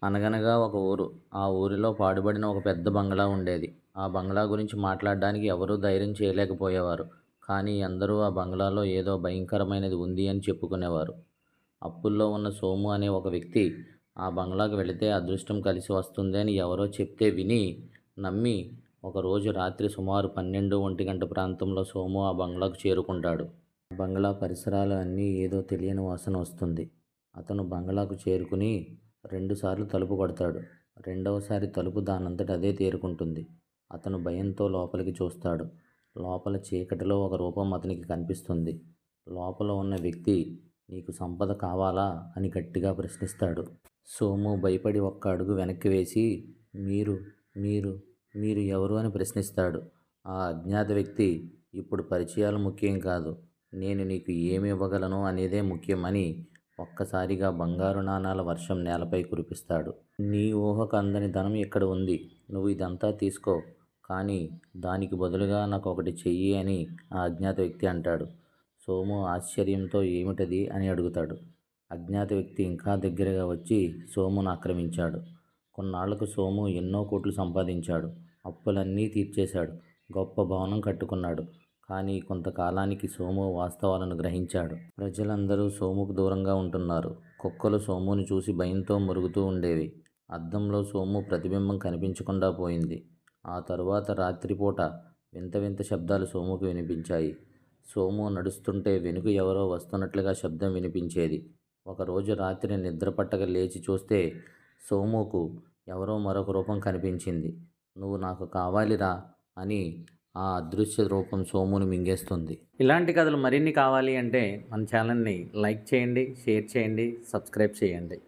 అనగనగా ఒక ఊరు. ఆ ఊరిలో పాడుబడిన ఒక పెద్ద బంగళా ఉండేది. ఆ బంగళా గురించి మాట్లాడడానికి ఎవరూ ధైర్యం చేయలేకపోయేవారు. కానీ అందరూ ఆ బంగళాలో ఏదో భయంకరమైనది ఉంది అని చెప్పుకునేవారు. అప్పుల్లో ఉన్న సోము అనే ఒక వ్యక్తి ఆ బంగళాకు వెళితే అదృష్టం కలిసి వస్తుంది అని ఎవరో చెప్తే విని, నమ్మి ఒకరోజు రాత్రి సుమారు 12, 1 ప్రాంతంలో సోము ఆ బంగళాకు చేరుకుంటాడు. ఆ బంగళా పరిసరాలు అన్నీ ఏదో తెలియని వాసన వస్తుంది. అతను బంగళాకు చేరుకుని రెండుసార్లు తలుపు కొడతాడు. రెండవసారి తలుపు దానంతట అదే తేరుకుంటుంది. అతను భయంతో లోపలికి చూస్తాడు. లోపల చీకటిలో ఒక రూపం అతనికి కనిపిస్తుంది. లోపల ఉన్న వ్యక్తి, నీకు సంపద కావాలా అని గట్టిగా ప్రశ్నిస్తాడు. సోము భయపడి ఒక్క అడుగు వెనక్కి వేసి, మీరు మీరు మీరు ఎవరు అని ప్రశ్నిస్తాడు. ఆ అజ్ఞాత వ్యక్తి, ఇప్పుడు పరిచయాలు ముఖ్యం కాదు, నేను నీకు ఏమి ఇవ్వగలను అనేదే ముఖ్యమని ఒక్కసారిగా బంగారు నాణాల వర్షం నేలపై కురిపిస్తాడు. నీ ఊహకు అందని ధనం ఇక్కడ ఉంది. నువ్వు ఇదంతా తీసుకో. కానీ దానికి బదులుగా నాకు ఒకటి చెయ్యి అని ఆ అజ్ఞాత వ్యక్తి అంటాడు. సోము ఆశ్చర్యంతో ఏమిటది అని అడుగుతాడు. అజ్ఞాత వ్యక్తి ఇంకా దగ్గరగా వచ్చి సోమును ఆక్రమించాడు. కొన్నాళ్లకు సోము ఎన్నో కోట్లు సంపాదించాడు. అప్పులన్నీ తీర్చేశాడు. గొప్ప భవనం కట్టుకున్నాడు. కానీ కొంతకాలానికి సోము వాస్తవాలను గ్రహించాడు. ప్రజలందరూ సోముకు దూరంగా ఉంటున్నారు. కుక్కలు సోముని చూసి భయంతో మురుగుతూ ఉండేవి. అద్దంలో సోము ప్రతిబింబం కనిపించకుండా పోయింది. ఆ తరువాత రాత్రిపూట వింత వింత శబ్దాలు సోముకు వినిపించాయి. సోము నడుస్తుంటే వెనుక ఎవరో వస్తున్నట్లుగా శబ్దం వినిపించేది. ఒకరోజు రాత్రి నిద్రపట్టక లేచి చూస్తే సోముకు ఎవరో మరొక రూపం కనిపించింది. నువ్వు నాకు కావాలిరా అని ఆ అదృశ్య రూపం సోముని మింగేస్తుంది. ఇలాంటి కథలు మరిన్ని కావాలి అంటే మన ఛానల్ని లైక్ చేయండి, షేర్ చేయండి, సబ్స్క్రైబ్ చేయండి.